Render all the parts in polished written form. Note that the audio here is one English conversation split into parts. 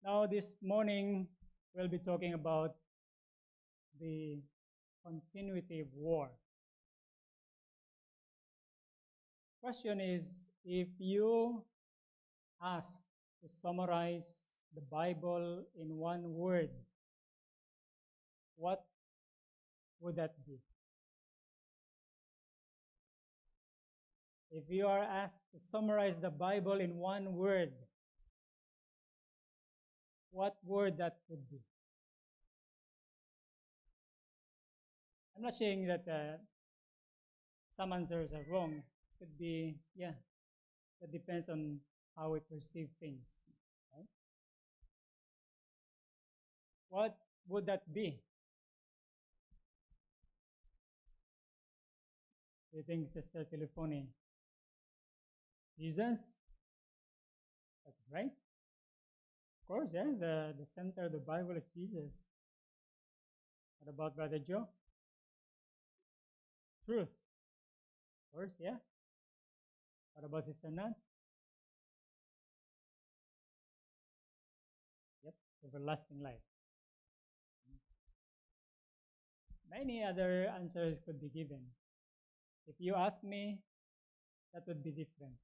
Now, this morning, we'll be talking about the continuity of war. Question is, if you ask to summarize the Bible in one word, what would that be? If you are asked to summarize the Bible in one word, what word that would be? I'm not saying that some answers are wrong. It could be, that depends on how we perceive things. Right? What would that be? Do you think, Sister Telefoni? Jesus? That's right. Of course, the center of the Bible is Jesus. What about Brother Joe? Truth. Of course, yeah. What about Sister Nan? Yep, everlasting life. Many other answers could be given. If you ask me, that would be different.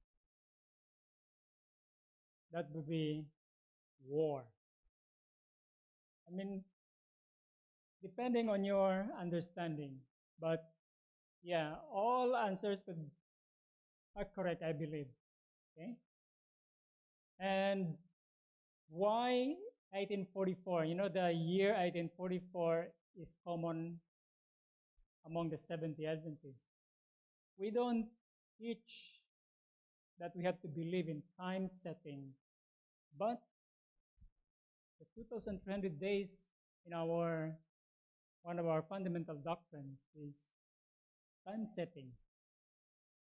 That would be war. I mean, depending on your understanding, but yeah, all answers are correct, I believe. Okay? And why 1844? You know, the year 1844 is common among the Seventh-day Adventists. We don't teach that we have to believe in time setting, but the 2,300 days in one of our fundamental doctrines is time setting.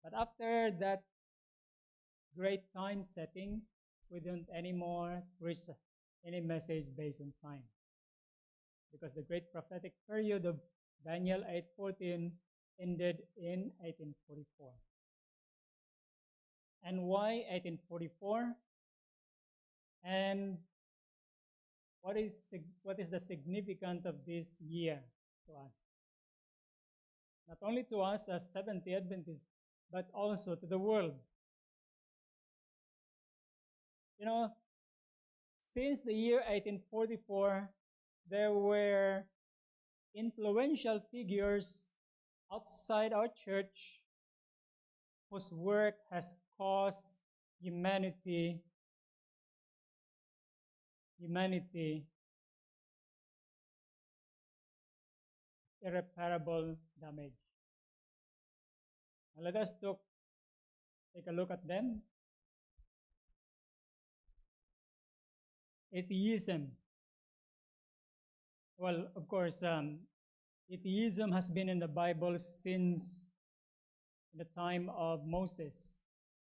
But after that great time setting, we don't anymore preach any message based on time. Because the great prophetic period of Daniel 8:14 ended in 1844. And why 1844? And what is the significance of this year to us? Not only to us as Seventh-day Adventists, but also to the world. You know, since the year 1844, there were influential figures outside our church whose work has caused humanity irreparable damage. Now let us take a look at them. Atheism. Well, of course, atheism has been in the Bible since the time of Moses,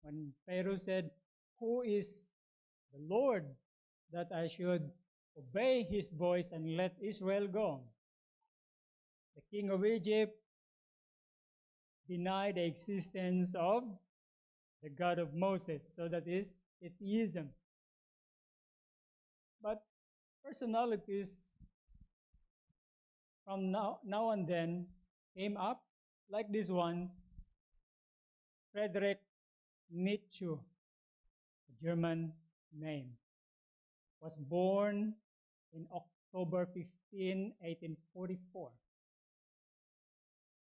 when Pharaoh said, "Who is the Lord that I should obey his voice and let Israel go?" The king of Egypt denied the existence of the God of Moses, so that is atheism. But personalities from now and then came up, like this one, Friedrich Nietzsche, a German name, was born in October 15, 1844.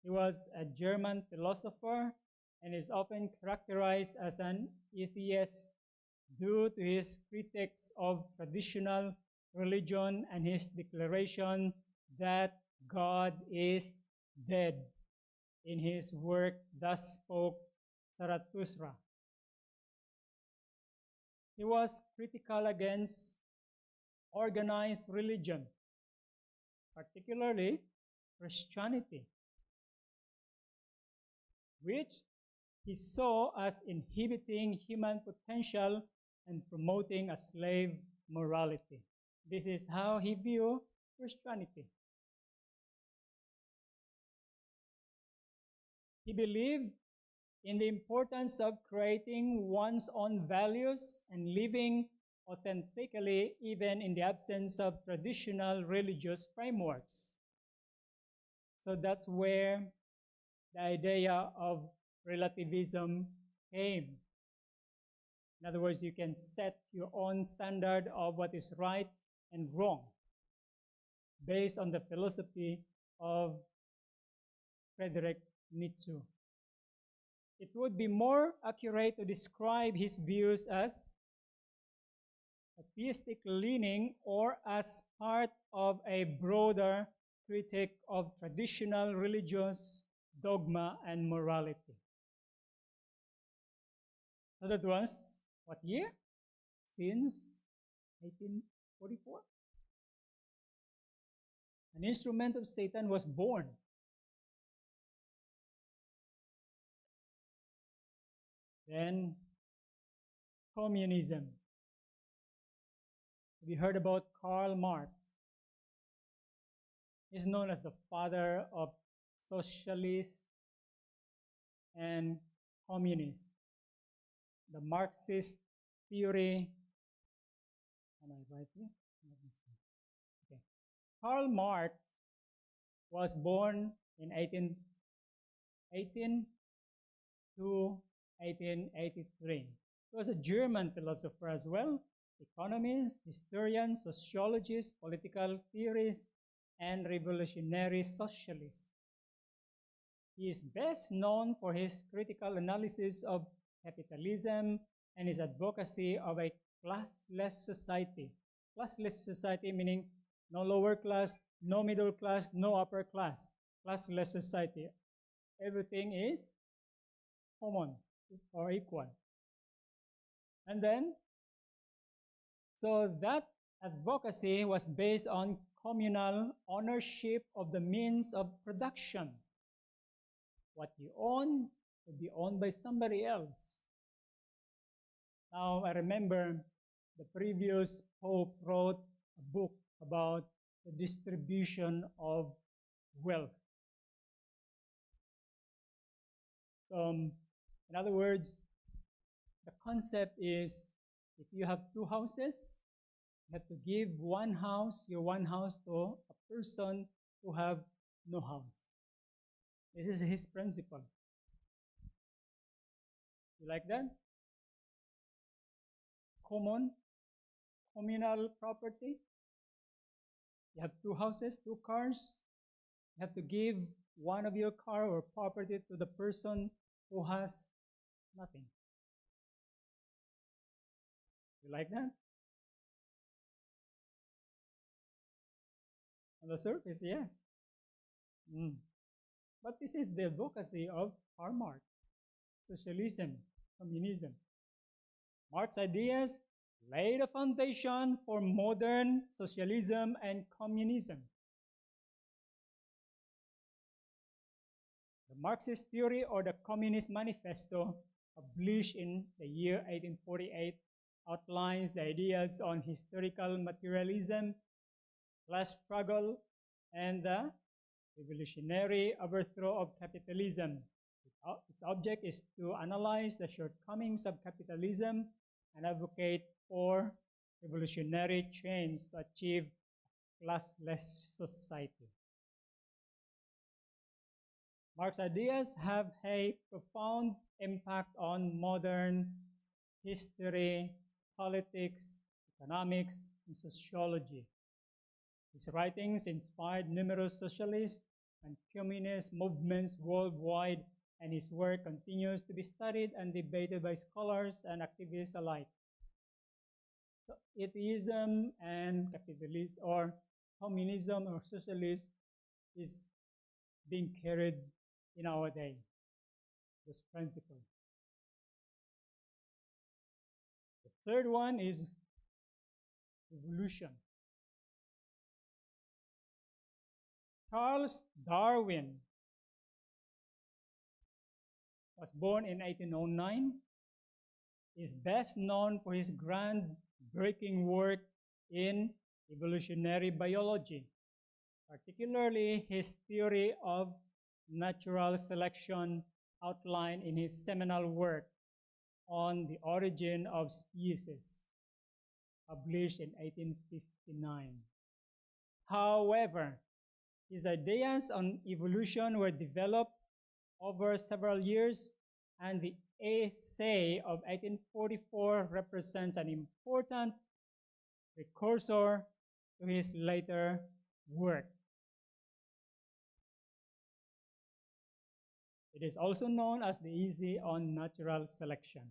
He was a German philosopher and is often characterized as an atheist due to his critiques of traditional religion and his declaration that God is dead. In his work, Thus Spoke Zarathustra. He was critical against organized religion, particularly Christianity, which he saw as inhibiting human potential and promoting a slave morality. This is how he viewed Christianity. He believed in the importance of creating one's own values and living authentically even in the absence of traditional religious frameworks. So that's where the idea of relativism came. In other words, you can set your own standard of what is right and wrong based on the philosophy of Friedrich Nietzsche. It would be more accurate to describe his views as atheistic leaning or as part of a broader critique of traditional religious dogma and morality. So that was what year? Since 1844. An instrument of Satan was born. Then communism. Have you heard about Karl Marx? He's known as the father of socialists and communists. The Marxist theory. Am I right here? Let me see. Okay. Karl Marx was born in 1818 to 1883. He was a German philosopher as well, economist, historian, sociologist, political theorist, and revolutionary socialist. He is best known for his critical analysis of capitalism and his advocacy of a classless society. Classless society meaning no lower class, no middle class, no upper class. Classless society. Everything is common or equal. And then, so that advocacy was based on communal ownership of the means of production. What you own will be owned by somebody else. Now, I remember the previous Pope wrote a book about the distribution of wealth. So, in other words, the concept is if you have two houses, you have to give your one house to a person who have no house. This is his principle. You like that? Communal property. You have two houses, two cars. You have to give one of your car or property to the person who has nothing. You like that? On the surface, yes. But this is the advocacy of Karl Marx, socialism, communism. Marx's ideas laid a foundation for modern socialism and communism. The Marxist theory or the Communist Manifesto, published in the year 1848, outlines the ideas on historical materialism, class struggle, and the revolutionary overthrow of capitalism. Its object is to analyze the shortcomings of capitalism and advocate for revolutionary change to achieve a classless society. Marx's ideas have a profound impact on modern history, politics, economics, and sociology. His writings inspired numerous socialist and communist movements worldwide, and his work continues to be studied and debated by scholars and activists alike. So atheism and capitalism or communism or socialism is being carried in our day, this principle. The third one is evolution. Charles Darwin was born in 1809. Is best known for his groundbreaking work in evolutionary biology, particularly his theory of natural selection outlined in his seminal work on the origin of species. published in 1859. However, his ideas on evolution were developed over several years, and the essay of 1844 represents an important precursor to his later work. It is also known as the essay on natural selection.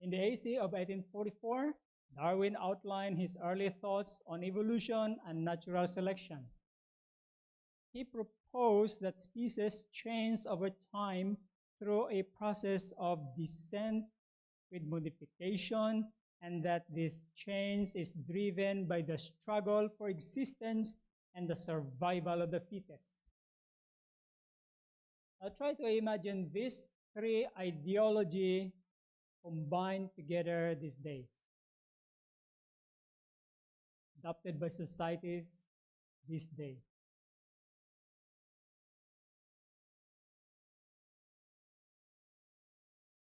In the essay of 1844, Darwin outlined his early thoughts on evolution and natural selection. He proposed that species change over time through a process of descent with modification, and that this change is driven by the struggle for existence and the survival of the fittest. Now try to imagine these three ideologies combined together these days, adopted by societies this day.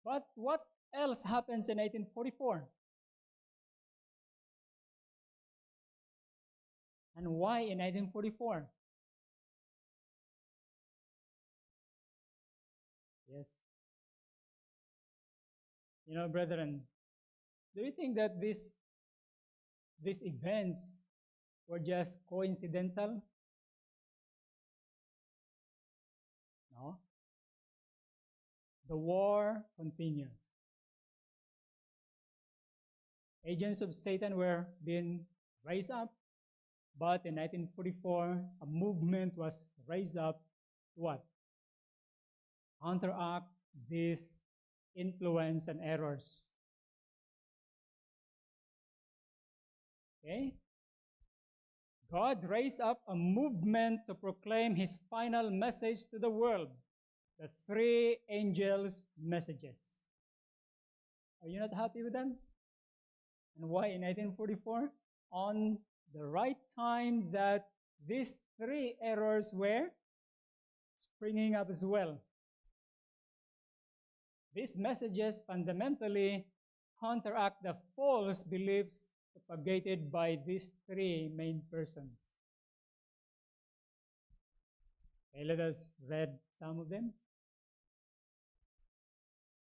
But what else happens in 1844? And why in 1844? Yes. You know, brethren, do you think that these events were just coincidental? No. The war continues. Agents of Satan were being raised up, but in 1944, a movement was raised up to what? Counteract this influence and errors. Okay? God raised up a movement to proclaim his final message to the world, the three angels' messages. Are you not happy with them? And why in 1944? On the right time that these three errors were springing up as well. These messages fundamentally counteract the false beliefs propagated by these three main persons. Okay, let us read some of them.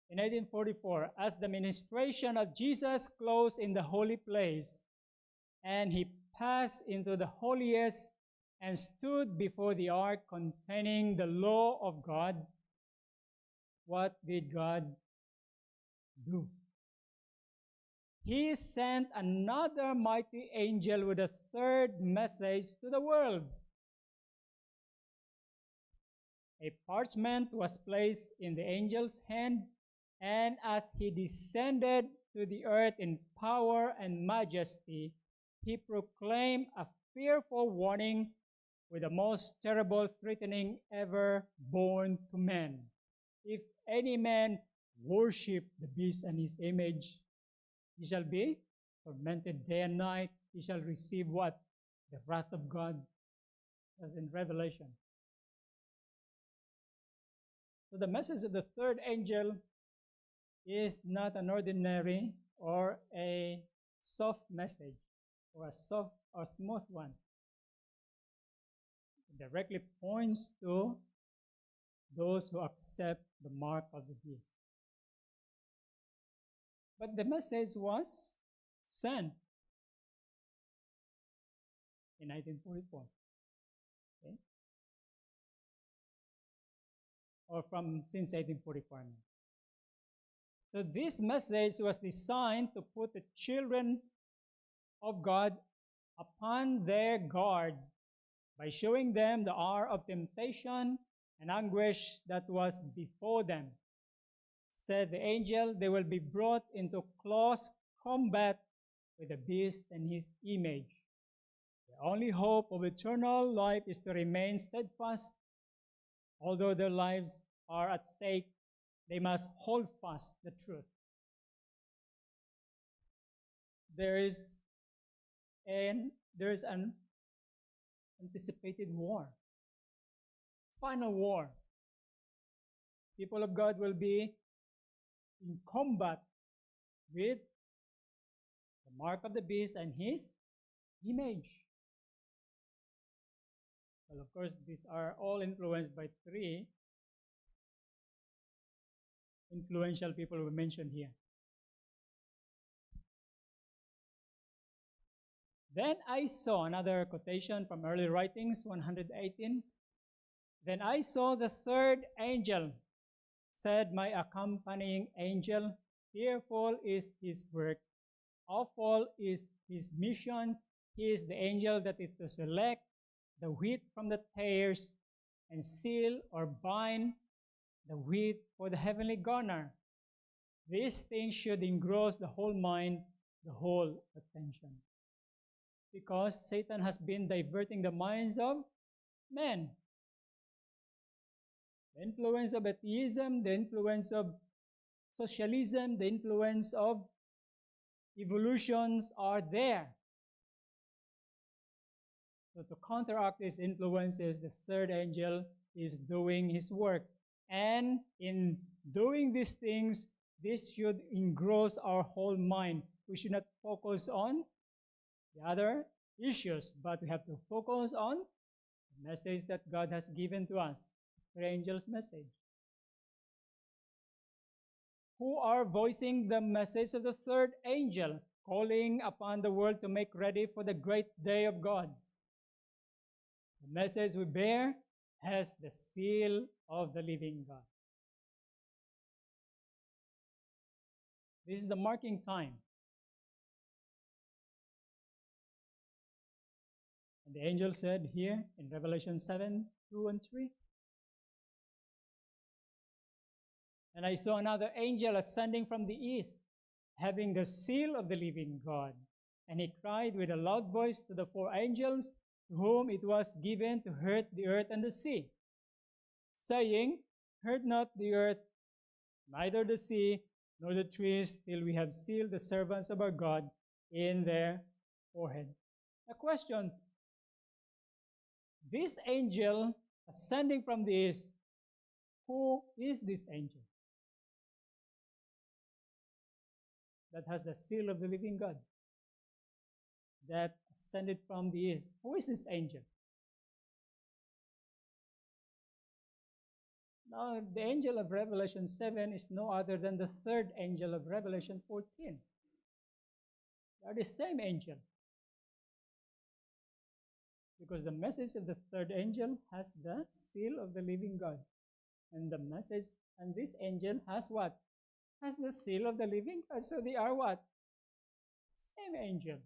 In 1844, as the ministration of Jesus closed in the holy place, and he passed into the holiest and stood before the ark containing the law of God, what did God do? He sent another mighty angel with a third message to the world. A parchment was placed in the angel's hand, and as he descended to the earth in power and majesty, he proclaimed a fearful warning with the most terrible threatening ever born to man. If any man worship the beast and his image, he shall be tormented day and night. He shall receive what? The wrath of God, as in Revelation. So the message of the third angel is not an ordinary or a soft message or a soft or smooth one. It directly points to those who accept the mark of the beast. But the message was sent in 1944. Okay? Or since 1844. So this message was designed to put the children of God upon their guard by showing them the hour of temptation and anguish that was before them. Said the angel, they will be brought into close combat with the beast and his image. The only hope of eternal life is to remain steadfast. Although their lives are at stake, they must hold fast the truth. There is an anticipated war, final war. People of God will be in combat with mark of the beast and his image. Well, of course, these are all influenced by three influential people we mentioned here. Then I saw another quotation from early writings, 118. Then I saw the third angel, said my accompanying angel, fearful is his work, awful is his mission. He is the angel that is to select the wheat from the tares and seal or bind the wheat for the heavenly garner. These things should engross the whole mind, the whole attention. Because Satan has been diverting the minds of men. The influence of atheism, the influence of socialism, the influence of evolutions are there. So to counteract these influences, the third angel is doing his work. And in doing these things, this should engross our whole mind. We should not focus on the other issues, but we have to focus on the message that God has given to us, the angel's message. Who are voicing the message of the third angel, calling upon the world to make ready for the great day of God. The message we bear has the seal of the living God. This is the marking time. And the angel said here in Revelation 7, 2 and 3, and I saw another angel ascending from the east, having the seal of the living God. And he cried with a loud voice to the four angels, to whom it was given to hurt the earth and the sea, saying, hurt not the earth, neither the sea, nor the trees, till we have sealed the servants of our God in their forehead. A question. This angel ascending from the east, who is this angel that has the seal of the living God, that ascended from the east? Who is this angel? Now, the angel of Revelation 7 is no other than the third angel of Revelation 14. They are the same angel. Because the message of the third angel has the seal of the living God. And the message, and this angel has what? Has the seal of the living God. So they are what? Same angel.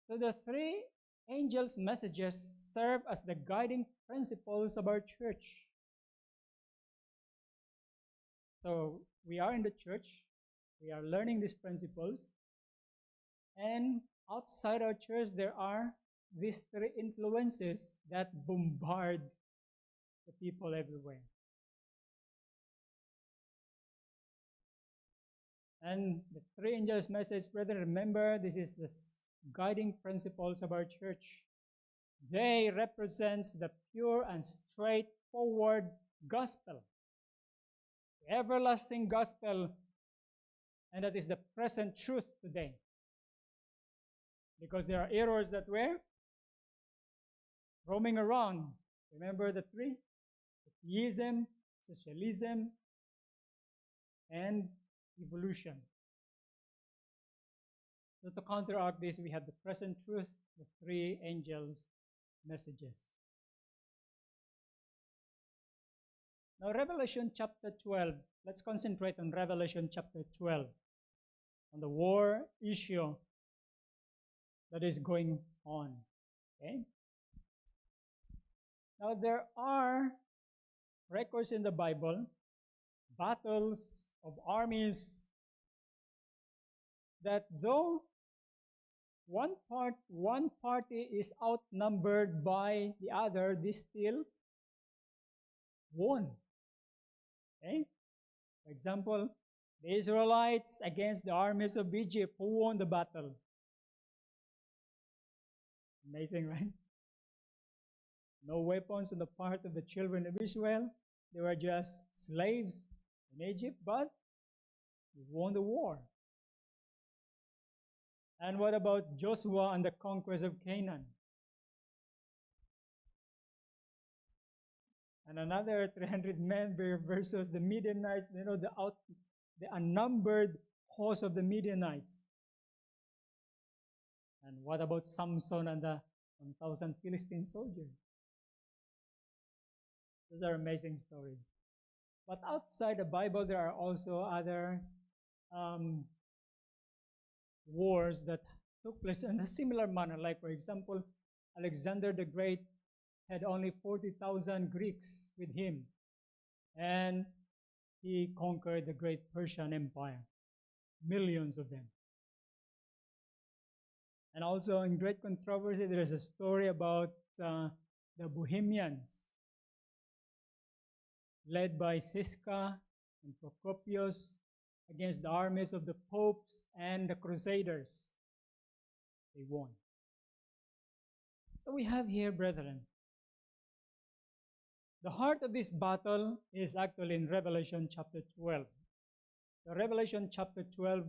So the three angels' messages serve as the guiding principles of our church. So we are in the church, we are learning these principles, and outside our church there are these three influences that bombard the people everywhere. And the three angels' message, brethren, remember, this is the guiding principles of our church. They represent the pure and straightforward gospel, the everlasting gospel, and that is the present truth today. Because there are errors that were roaming around. Remember the three? Atheism, socialism, and evolution. So to counteract this, we have the present truth, the three angels' messages. Now, Revelation chapter 12. Let's concentrate on Revelation chapter 12, on the war issue that is going on. Okay? Now, there are records in the Bible, battles of armies, that though one party is outnumbered by the other, they still won. Okay? For example, the Israelites against the armies of Egypt, who won the battle? Amazing, right? No weapons on the part of the children of Israel. They were just slaves in Egypt, but won the war. And what about Joshua and the conquest of Canaan? And another 300 men versus the Midianites, the unnumbered host of the Midianites. And what about Samson and the 1,000 Philistine soldiers? Those are amazing stories. But outside the Bible, there are also other wars that took place in a similar manner. Like, for example, Alexander the Great had only 40,000 Greeks with him, and he conquered the great Persian Empire, millions of them. And also in great controversy, there is a story about the Bohemians, led by Siska and Procopius, against the armies of the popes and the crusaders. They won. So we have here, brethren, the heart of this battle is actually in Revelation chapter 12. The Revelation chapter 12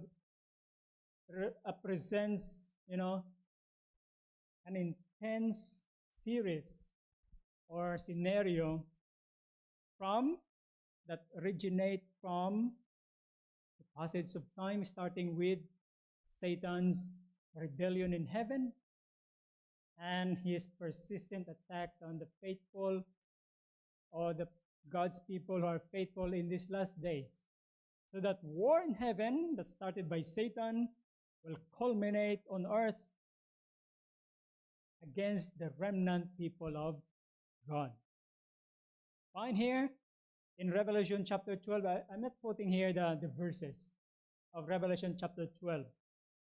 presents, an intense series or scenario that originate from the passage of time, starting with Satan's rebellion in heaven and his persistent attacks on the faithful, or the God's people who are faithful in these last days. So that war in heaven that started by Satan will culminate on earth against the remnant people of God. Find here in Revelation chapter 12, I'm not putting here the verses of Revelation chapter 12,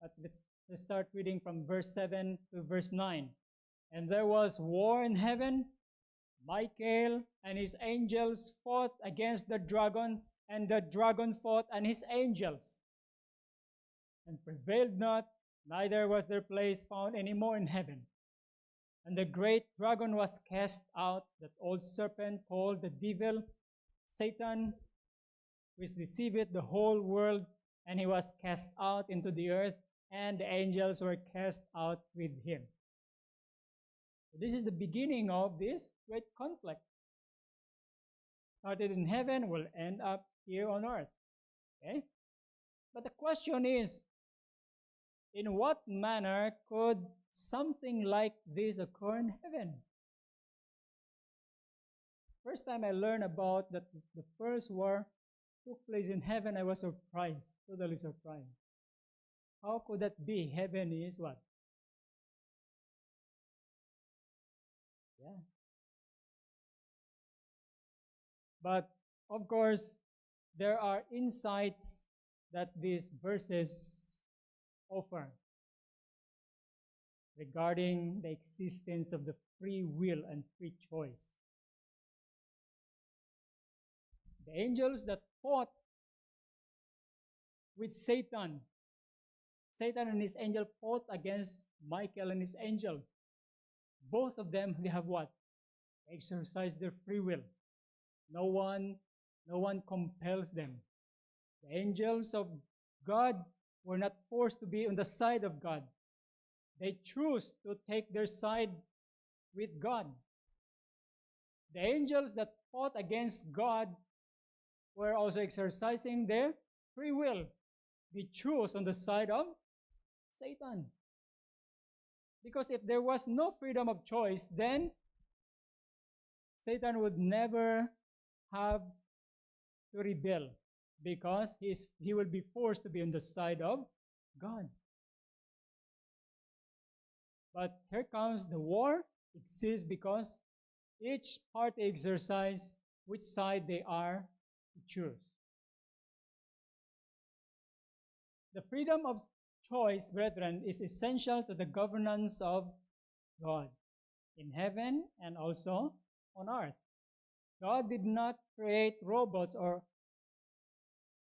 but let's start reading from verse 7 to verse 9. And there was war in heaven. Michael and his angels fought against the dragon, and the dragon fought and his angels, and prevailed not, neither was their place found any more in heaven. And the great dragon was cast out, that old serpent called the devil, Satan, which deceiveth the whole world, and he was cast out into the earth, and the angels were cast out with him. So this is the beginning of this great conflict. Started in heaven, will end up here on earth. Okay? But the question is, in what manner could something like this occur in heaven? First time I learned about that the first war took place in heaven, I was surprised, totally surprised. How could that be? Heaven is what? Yeah. But of course, there are insights that these verses offer regarding the existence of the free will and free choice. The angels that fought with Satan, Satan and his angel fought against Michael and his angel. Both of them, they have what? Exercise their free will. No one compels them. The angels of God were not forced to be on the side of God. They choose to take their side with God. The angels that fought against God were also exercising their free will. They chose on the side of Satan. Because if there was no freedom of choice, then Satan would never have to rebel, because he will be forced to be on the side of God. But here comes the war. It exists because each party exercise which side they are to choose. The freedom of choice, brethren, is essential to the governance of God in heaven and also on earth. God did not create robots or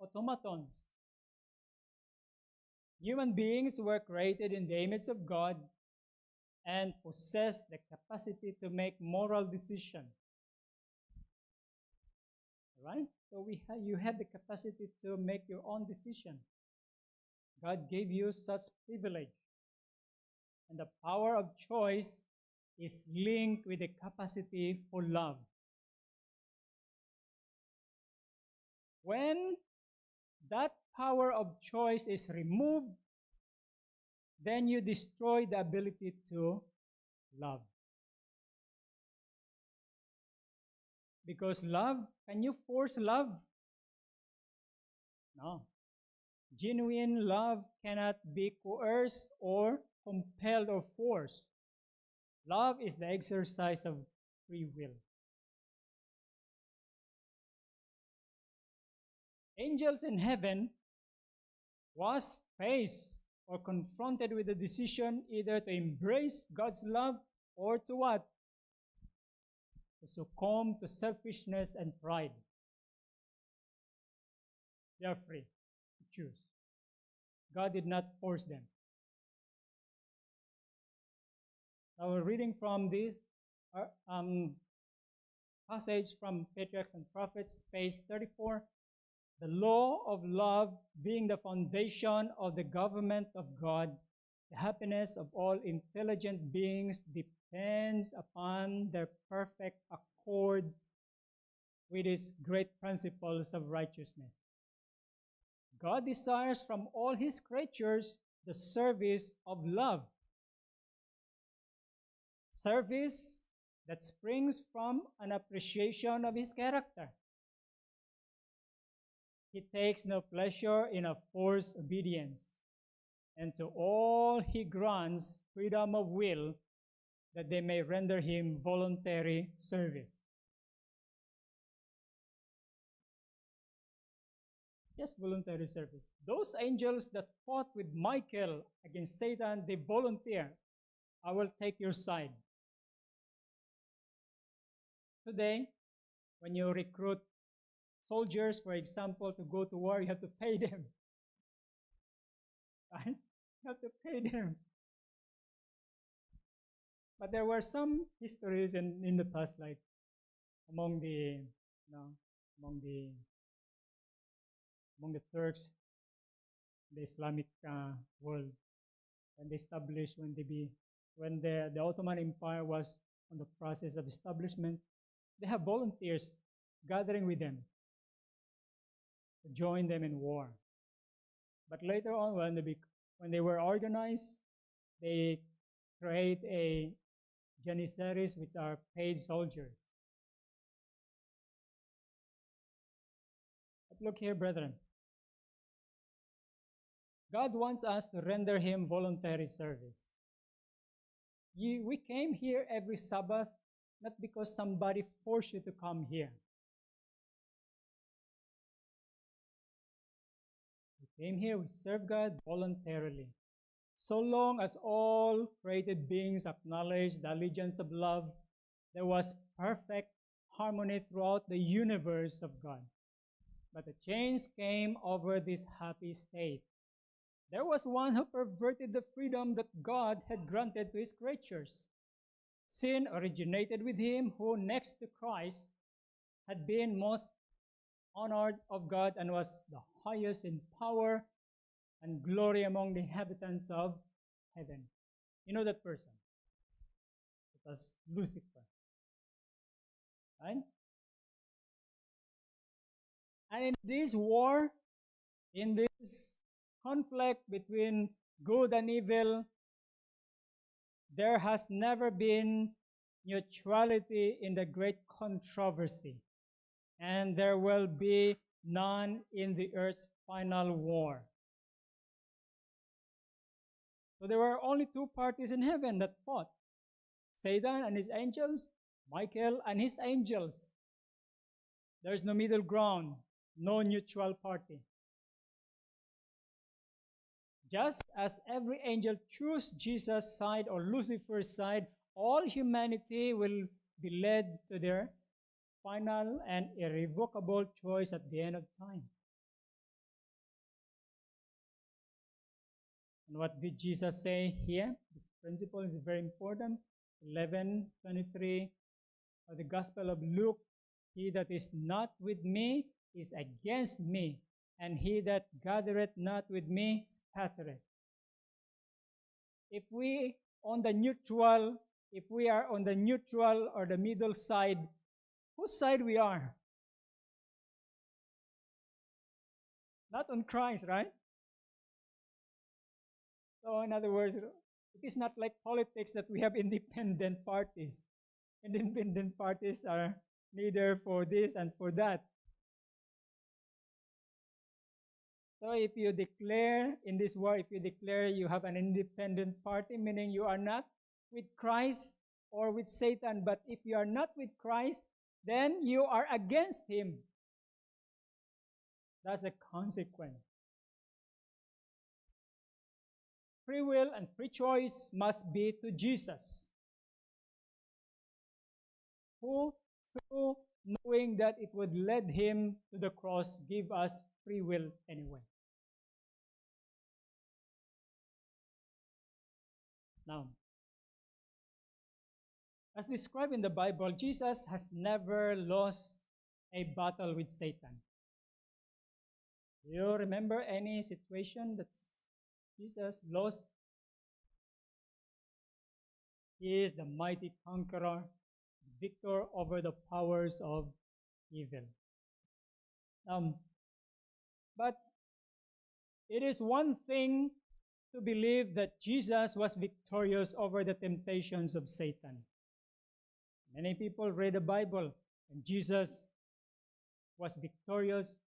automatons. Human beings were created in the image of God and possess the capacity to make moral decisions. Right? So you have the capacity to make your own decision. God gave you such privilege. And the power of choice is linked with the capacity for love. When that power of choice is removed, then you destroy the ability to love. Because love, can you force love? No. Genuine love cannot be coerced or compelled or forced. Love is the exercise of free will. Angels in heaven was faced or confronted with the decision either to embrace God's love or to what? To succumb to selfishness and pride. They are free to choose. God did not force them. Now we're reading from this passage from Patriarchs and Prophets, page 34. The law of love being the foundation of the government of God, the happiness of all intelligent beings depends upon their perfect accord with His great principles of righteousness. God desires from all His creatures the service of love. Service that springs from an appreciation of His character. He takes no pleasure in a forced obedience, and to all He grants freedom of will that they may render Him voluntary service. Yes, voluntary service. Those angels that fought with Michael against Satan, they volunteer. I will take your side. Today, when you recruit soldiers, for example, to go to war, you have to pay them. Right? You have to pay them. But there were some histories in the past, like among the Turks, the Islamic world, when they established, when the Ottoman Empire was on the process of establishment, they have volunteers gathering with them to join them in war. But later on, when they were organized, they create a janissaries, which are paid soldiers. But look here, brethren. God wants us to render Him voluntary service. We came here every Sabbath not because somebody forced you to come here. We came here, we serve God voluntarily. So long as all created beings acknowledge the allegiance of love, there was perfect harmony throughout the universe of God. But a change came over this happy state. There was one who perverted the freedom that God had granted to His creatures. Sin originated with him who, next to Christ, had been most honored of God and was the highest in power and glory among the inhabitants of heaven. You know that person? It was Lucifer. Right? And in this war, in this conflict between good and evil, there has never been neutrality in the great controversy, and there will be none in the earth's final war. So there were only two parties in heaven that fought: Satan and his angels, Michael and his angels. There is no middle ground, no neutral party. Just as every angel chose Jesus' side or Lucifer's side, all humanity will be led to their final and irrevocable choice at the end of time. And what did Jesus say here? This principle is very important. 11:23 of the Gospel of Luke. He that is not with me is against me, and he that gathereth not with me scattereth. If we if we are on the neutral or the middle side, whose side we are? Not on Christ, right? So in other words, it is not like politics that we have independent parties. Independent parties are neither for this and for that. So if you declare in this war, if you declare you have an independent party, meaning you are not with Christ or with Satan, but if you are not with Christ, then you are against him. That's the consequence. Free will and free choice must be to Jesus, who, through knowing that it would lead him to the cross, give us free will anyway. Now, as described in the Bible, Jesus has never lost a battle with Satan. Do you remember any situation that Jesus lost? He is the mighty conqueror, victor over the powers of evil. But it is one thing to believe that Jesus was victorious over the temptations of Satan. Many people read the Bible, and Jesus was victorious,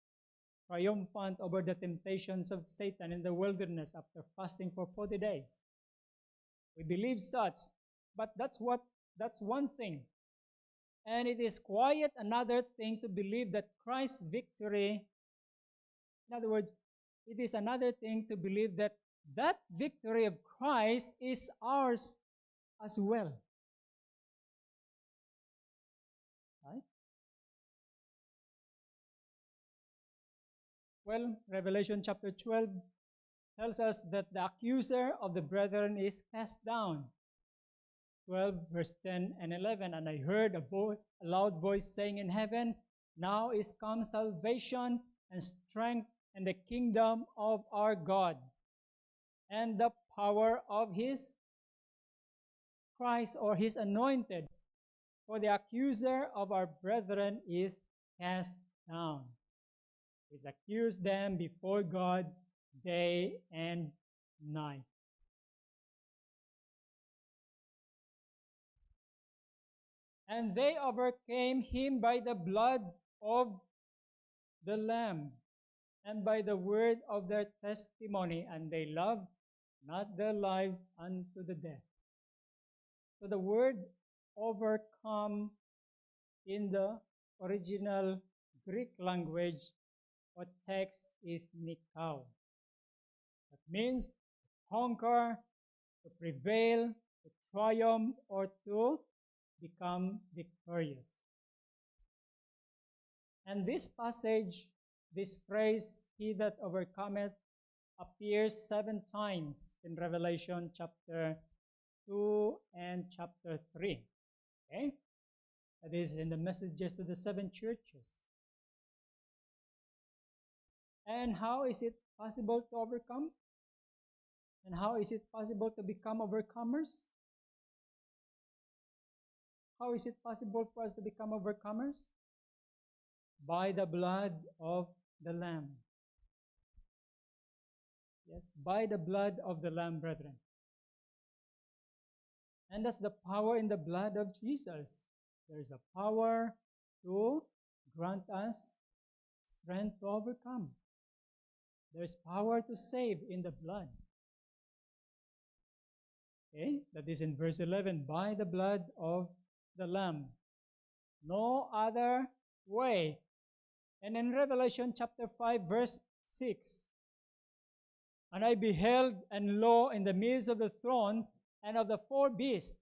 triumphant over the temptations of Satan in the wilderness after fasting for 40 days. We believe such, but that's one thing. And it is quite another thing to believe that Christ's victory, in other words, it is another thing to believe that that victory of Christ is ours as well. Right? Well, Revelation chapter 12 tells us that the accuser of the brethren is cast down. 12 verse 10 and 11, and I heard a loud voice saying in heaven, now is come salvation and strength and the kingdom of our God and the power of his Christ, or his anointed. For the accuser of our brethren is cast down. He's accused them before God day and night. And they overcame him by the blood of the Lamb and by the word of their testimony, and they loved not their lives unto the death. So the word overcome in the original Greek language or text is nikao. That means to conquer, to prevail, to triumph, or to become victorious. And this passage, this phrase, he that overcometh, appears 7 times in Revelation chapter 2 and chapter 3. Okay? That is in the messages to the 7 churches. And how is it possible to overcome? And how is it possible to become overcomers? How is it possible for us to become overcomers? By the blood of the Lamb. Yes, by the blood of the Lamb, brethren. And that's the power in the blood of Jesus. There is a power to grant us strength to overcome. There's power to save in the blood. Okay, that is in verse 11, by the blood of the Lamb. No other way. And in Revelation chapter 5, verse 6, and I beheld, and lo, in the midst of the throne and of the 4 beasts,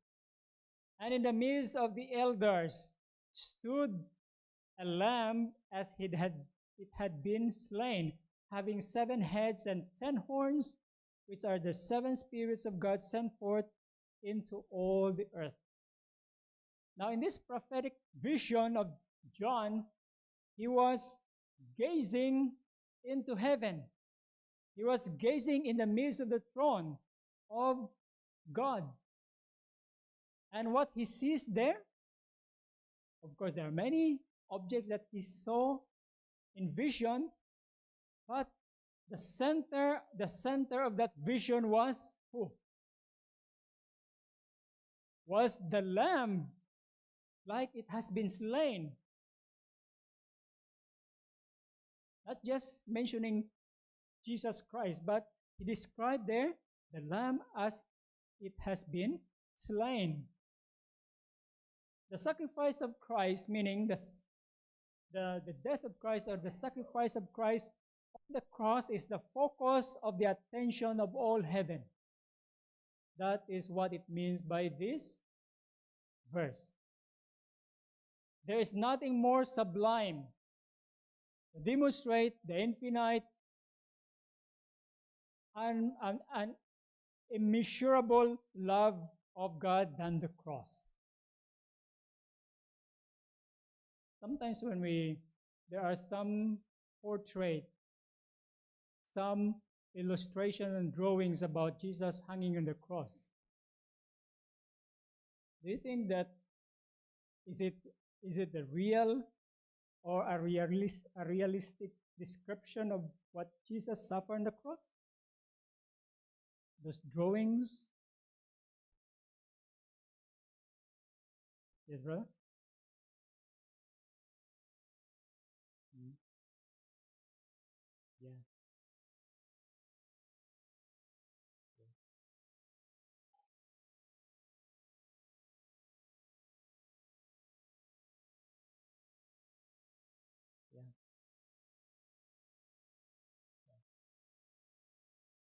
and in the midst of the elders, stood a lamb as it had been slain, having 7 heads and 10 horns, which are the 7 spirits of God sent forth into all the earth. Now, in this prophetic vision of John, he was gazing into heaven. He was gazing in the midst of the throne of God. And what he sees there, of course, there are many objects that he saw in vision, but the center of that vision was who? Was the Lamb, like it has been slain. Not just mentioning Jesus Christ, but he described there the Lamb as it has been slain. The sacrifice of Christ, meaning the death of Christ or the sacrifice of Christ on the cross, is the focus of the attention of all heaven. That is what it means by this verse. There is nothing more sublime to demonstrate the infinite and immeasurable love of God than the cross. Sometimes when there are some portrait, some illustration and drawings about Jesus hanging on the cross. Do you think that is it the real or a realistic description of what Jesus suffered on the cross? Those drawings? Yes, brother? Yeah. Yeah.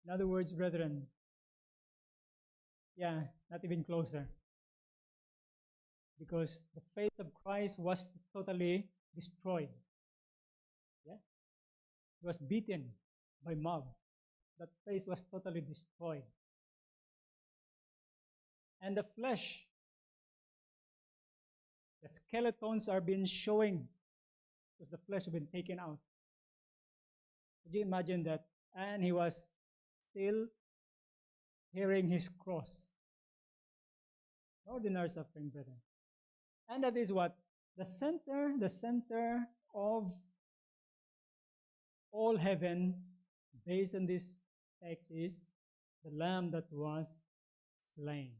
In other words, brethren, yeah, not even closer. Because the faith of Christ was totally destroyed. Yeah? He was beaten by mob. That face was totally destroyed. And the flesh, the skeletons are being showing because the flesh has been taken out. Could you imagine that? And he was still hearing his cross. Ordinary suffering, brethren. And that is what? The center of all heaven, based on this text, is the Lamb that was slain,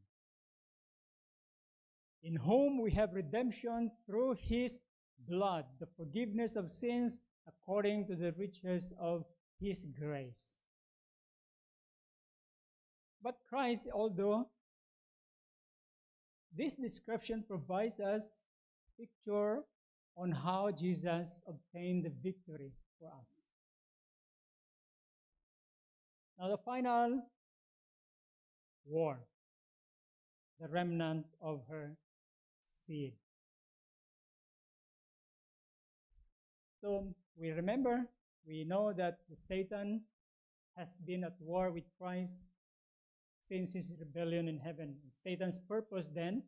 in whom we have redemption through his blood, the forgiveness of sins according to the riches of his grace. But Christ, although this description provides us a picture on how Jesus obtained the victory for us. Now the final war, the remnant of her seed. So we know that Satan has been at war with Christ since his rebellion in heaven. Satan's purpose then,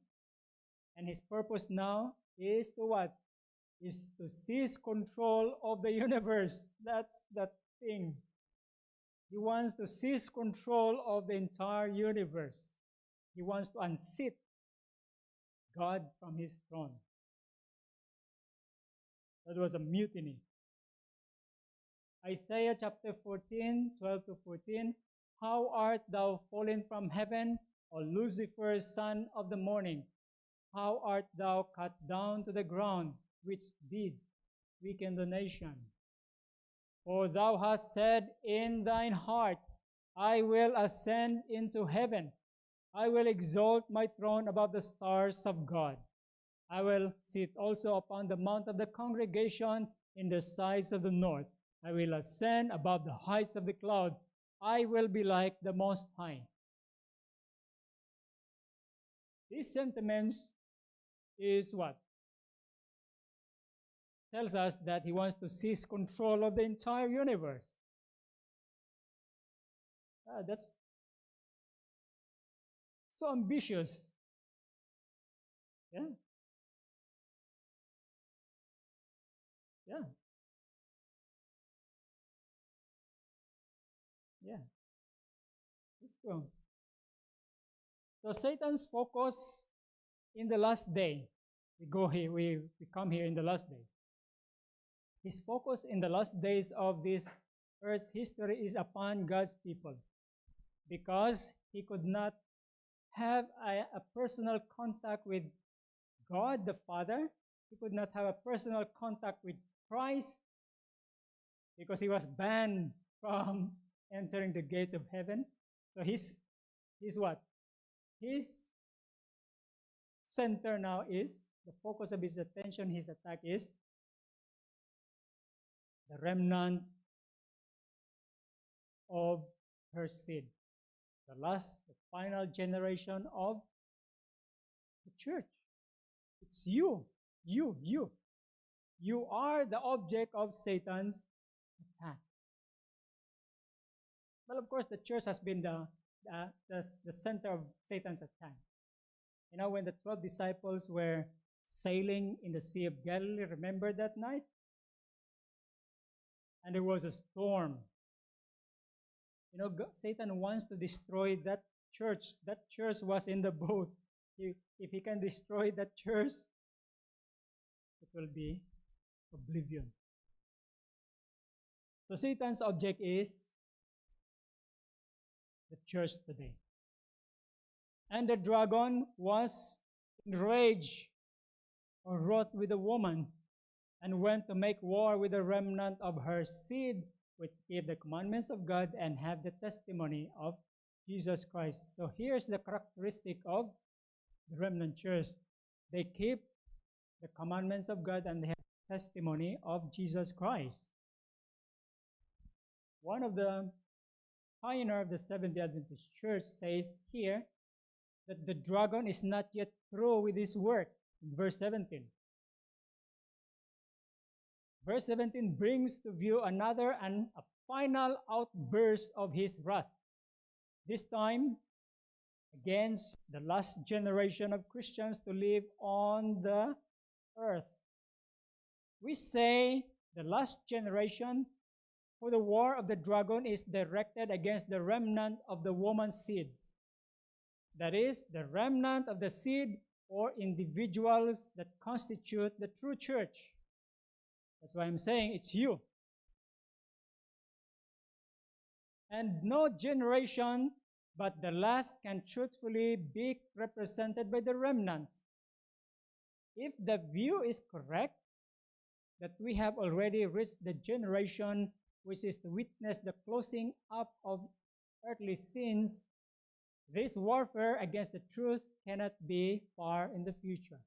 and his purpose now, is to what? Is to seize control of the universe. That's the thing. He wants to seize control of the entire universe. He wants to unseat God from his throne. That was a mutiny. Isaiah chapter 14, 12 to 14. How art thou fallen from heaven, O Lucifer, son of the morning? How art thou cut down to the ground, which didst weaken the nation? For thou hast said in thine heart, I will ascend into heaven. I will exalt my throne above the stars of God. I will sit also upon the mount of the congregation in the sides of the north. I will ascend above the heights of the cloud. I will be like the Most High. These sentiments is what? Tells us that he wants to seize control of the entire universe. That's so ambitious. Yeah. Yeah. Yeah, it's true. So Satan's focus in the last day, we come here in the last day. His focus in the last days of this earth's history is upon God's people because he could not have a personal contact with God the Father. He could not have a personal contact with Christ because he was banned from entering the gates of heaven. So he's what? His center now is, the focus of his attention, his attack is the remnant of her seed. The final generation of the church. It's you. You are the object of Satan's attack. Well, of course, the church has been the center of Satan's attack. You know, when the 12 disciples were sailing in the Sea of Galilee, remember that night? And there was a storm. You know, Satan wants to destroy that church. That church was in the boat. If he can destroy that church, it will be oblivion. So Satan's object is the church today. And the dragon was enraged or wroth with the woman and went to make war with the remnant of her seed, which keep the commandments of God and have the testimony of Jesus Christ. So here's the characteristic of the remnant church. They keep the commandments of God and they have testimony of Jesus Christ. One of the pioneer of the Seventh-day Adventist Church says here that the dragon is not yet through with his work. In verse 17. Verse 17 brings to view another and a final outburst of his wrath. This time against the last generation of Christians to live on the earth. We say the last generation, for the war of the dragon is directed against the remnant of the woman's seed. That is, the remnant of the seed or individuals that constitute the true church. That's why I'm saying it's you. And no generation but the last can truthfully be represented by the remnant. If the view is correct, that we have already reached the generation which is to witness the closing up of earthly sins, this warfare against the truth cannot be far in the future.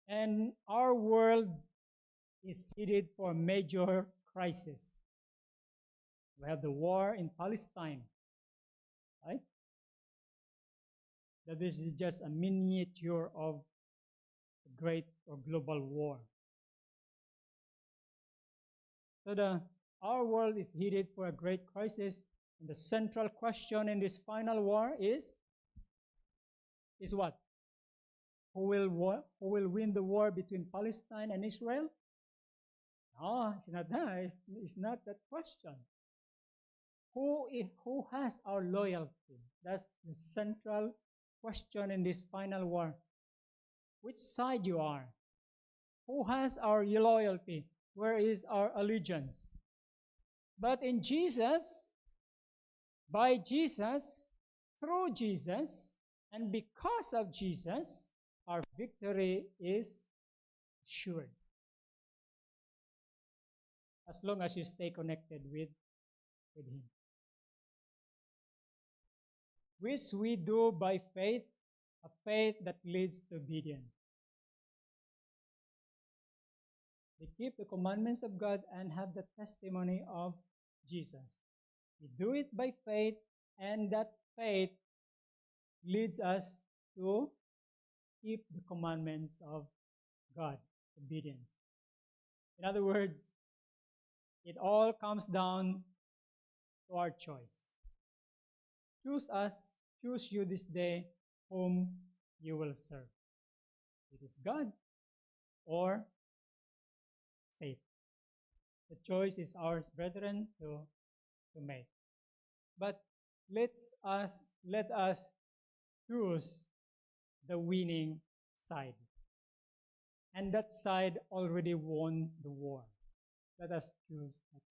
And our world is headed for a major crisis. We have the war in Palestine, right? That this is just a miniature of a great or global war. So our world is headed for a great crisis, and the central question in this final war is what? Who will win the war between Palestine and Israel? No, it's not that. It's not that question. Who has our loyalty? That's the central question in this final war. Which side you are? Who has our loyalty? Where is our allegiance? But in Jesus, by Jesus, through Jesus, and because of Jesus, our victory is assured. As long as you stay connected with Him. Which we do by faith, a faith that leads to obedience. We keep the commandments of God and have the testimony of Jesus. We do it by faith, and that faith leads us to keep the commandments of God, obedience. In other words, it all comes down to our choice. Choose us, choose you this day whom you will serve. It is God or safe. The choice is ours, brethren, to make. But let us choose the winning side. And that side already won the war. Let us choose that